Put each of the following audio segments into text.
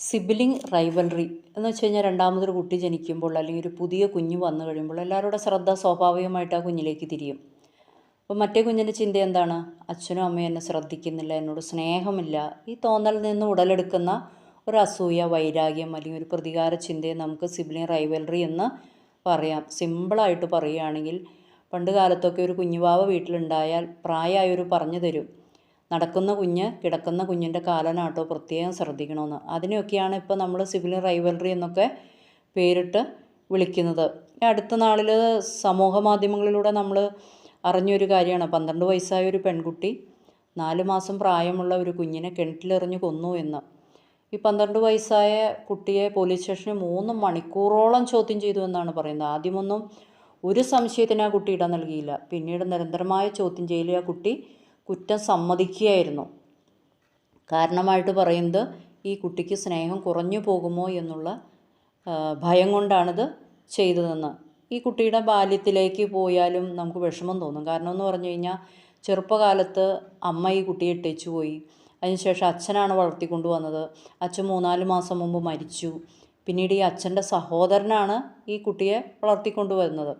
Sibling rivalry എന്ന് വെച്ച് കഴിഞ്ഞാൽ രണ്ടാമതൊരു കുട്ടി ജനിക്കുമ്പോൾ അല്ലെങ്കിൽ ഒരു പുതിയ കുഞ്ഞ് വന്നു കഴിയുമ്പോൾ എല്ലാവരുടെ ശ്രദ്ധ സ്വാഭാവികമായിട്ട് ആ കുഞ്ഞിലേക്ക് തിരിയും. അപ്പോൾ മറ്റേ കുഞ്ഞിൻ്റെ ചിന്ത എന്താണ്? അച്ഛനും അമ്മയും എന്നെ ശ്രദ്ധിക്കുന്നില്ല, എന്നോട് സ്നേഹമില്ല. ഈ തോന്നലിൽ നിന്ന് ഉടലെടുക്കുന്ന ഒരു അസൂയ, വൈരാഗ്യം അല്ലെങ്കിൽ ഒരു പ്രതികാര ചിന്തയെ നമുക്ക് സിബിലിംഗ് റൈവൽറി എന്ന് പറയാം. സിമ്പിളായിട്ട് പറയുകയാണെങ്കിൽ പണ്ട് കാലത്തൊക്കെ ഒരു കുഞ്ഞുവാവ വീട്ടിലുണ്ടായാൽ പ്രായമായവർ പറഞ്ഞു തരും, നടക്കുന്ന കുഞ്ഞ് കിടക്കുന്ന കുഞ്ഞിൻ്റെ കാലനാട്ടോ പ്രത്യേകം ശ്രദ്ധിക്കണമെന്ന്. അതിനെയൊക്കെയാണ് ഇപ്പോൾ നമ്മൾ സിബിലിംഗ് റൈവൽറി എന്നൊക്കെ പേരിട്ട് വിളിക്കുന്നത്. അടുത്ത നാളിൽ സമൂഹ മാധ്യമങ്ങളിലൂടെ നമ്മൾ അറിഞ്ഞൊരു കാര്യമാണ്, 12 വയസ്സായ ഒരു പെൺകുട്ടി 4 മാസം പ്രായമുള്ള ഒരു കുഞ്ഞിനെ കിണറ്റിലെറിഞ്ഞ് കൊന്നു എന്ന്. ഈ 12 വയസ്സായ കുട്ടിയെ പോലീസ് സ്റ്റേഷനിൽ 3 മണിക്കൂറോളം ചോദ്യം ചെയ്തു എന്നാണ് പറയുന്നത്. ആദ്യമൊന്നും ഒരു സംശയത്തിന് ആ കുട്ടി ഇടം നൽകിയില്ല. പിന്നീട് നിരന്തരമായ ചോദ്യം ചെയ്യലിൽ ആ കുട്ടി കുറ്റം സമ്മതിക്കുകയായിരുന്നു. കാരണമായിട്ട് പറയുന്നത് ഈ കുട്ടിക്ക് സ്നേഹം കുറഞ്ഞു പോകുമോ എന്നുള്ള ഭയം കൊണ്ടാണിത് ചെയ്തതെന്ന്. ഈ കുട്ടിയുടെ ബാല്യത്തിലേക്ക് പോയാലും നമുക്ക് വിഷമം തോന്നും. കാരണം എന്ന് പറഞ്ഞു കഴിഞ്ഞാൽ ചെറുപ്പകാലത്ത് അമ്മ ഈ കുട്ടിയെ ഇട്ടേച്ചു പോയി. അതിനുശേഷം അച്ഛനാണ് വളർത്തിക്കൊണ്ടുവന്നത്. അച്ഛൻ 3-4 മാസം മുമ്പ് മരിച്ചു. പിന്നീട് ഈ അച്ഛൻ്റെ സഹോദരനാണ് ഈ കുട്ടിയെ വളർത്തിക്കൊണ്ടുവരുന്നത്.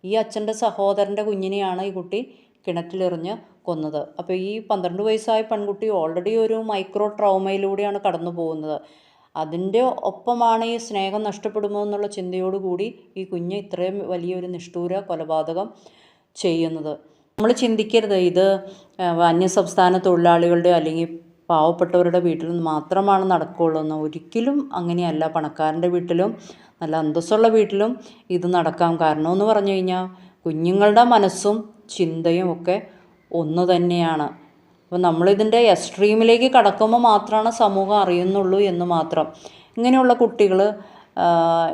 ഈ അച്ഛൻ്റെ സഹോദരൻ്റെ കുഞ്ഞിനെയാണ് ഈ കുട്ടി കിണറ്റിലെറിഞ്ഞ് കൊന്നത്. അപ്പോൾ ഈ 12 വയസ്സായ പെൺകുട്ടി ഓൾറെഡി ഒരു മൈക്രോ ട്രോമയിലൂടെയാണ് കടന്നു പോകുന്നത്. അതിൻ്റെ ഒപ്പമാണ് ഈ സ്നേഹം നഷ്ടപ്പെടുമോ എന്നുള്ള ചിന്തയോടുകൂടി ഈ കുഞ്ഞ് ഇത്രയും വലിയൊരു നിഷ്ഠൂര കൊലപാതകം ചെയ്യുന്നത്. നമ്മൾ ചിന്തിക്കരുത് ഇത് അന്യസംസ്ഥാന തൊഴിലാളികളുടെ അല്ലെങ്കിൽ പാവപ്പെട്ടവരുടെ വീട്ടിൽ നിന്ന് മാത്രമാണ് നടക്കുകയുള്ളൂ എന്ന്. ഒരിക്കലും അങ്ങനെയല്ല. പണക്കാരൻ്റെ വീട്ടിലും നല്ല അന്തസ്സുള്ള വീട്ടിലും ഇത് നടക്കാം. കാരണം എന്ന് പറഞ്ഞു കഴിഞ്ഞാൽ കുഞ്ഞുങ്ങളുടെ മനസ്സും ചിന്തയും ഒക്കെ ഒന്ന് തന്നെയാണ്. അപ്പോൾ നമ്മളിതിൻ്റെ എക്സ്ട്രീമിലേക്ക് കടക്കുമ്പോൾ മാത്രമാണ് സമൂഹം അറിയുന്നുള്ളൂ എന്ന് മാത്രം. ഇങ്ങനെയുള്ള കുട്ടികൾ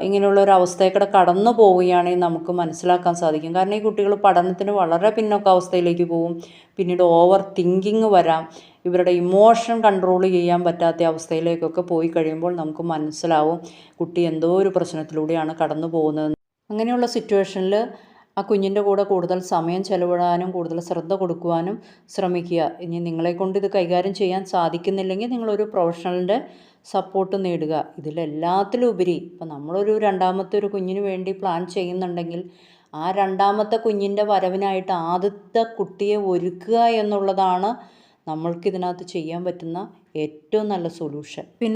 ഇങ്ങനെയുള്ള ഒരു അവസ്ഥയിൽക്കൂടെ കടന്നു പോവുകയാണെങ്കിൽ നമുക്ക് മനസ്സിലാക്കാൻ സാധിക്കും. കാരണം ഈ കുട്ടികൾ പഠനത്തിന് വളരെ പിന്നോക്ക അവസ്ഥയിലേക്ക് പോകും. പിന്നീട് ഓവർ തിങ്കിങ് വരാം. ഇവരുടെ ഇമോഷൻ കൺട്രോൾ ചെയ്യാൻ പറ്റാത്ത അവസ്ഥയിലേക്കൊക്കെ പോയി കഴിയുമ്പോൾ നമുക്ക് മനസ്സിലാവും കുട്ടി എന്തോ ഒരു പ്രശ്നത്തിലൂടെയാണ് കടന്നു പോകുന്നത്. അങ്ങനെയുള്ള സിറ്റുവേഷനിൽ ആ കുഞ്ഞിൻ്റെ കൂടെ കൂടുതൽ സമയം ചെലവിടാനും കൂടുതൽ ശ്രദ്ധ കൊടുക്കുവാനും ശ്രമിക്കുക. ഇനി നിങ്ങളെക്കൊണ്ട് ഇത് കൈകാര്യം ചെയ്യാൻ സാധിക്കുന്നില്ലെങ്കിൽ നിങ്ങളൊരു പ്രൊഫഷണലിൻ്റെ സപ്പോർട്ട് നേടുക. ഇതിലെല്ലാത്തിലും ഉപരി ഇപ്പം നമ്മളൊരു രണ്ടാമത്തെ ഒരു കുഞ്ഞിന് വേണ്ടി പ്ലാൻ ചെയ്യുന്നുണ്ടെങ്കിൽ ആ രണ്ടാമത്തെ കുഞ്ഞിൻ്റെ വരവിനായിട്ട് ആദ്യത്തെ കുട്ടിയെ ഒരുക്കുക എന്നുള്ളതാണ് നമ്മൾക്കിതിനകത്ത് ചെയ്യാൻ പറ്റുന്ന ഏറ്റവും നല്ല സൊല്യൂഷൻ. പിന്നെ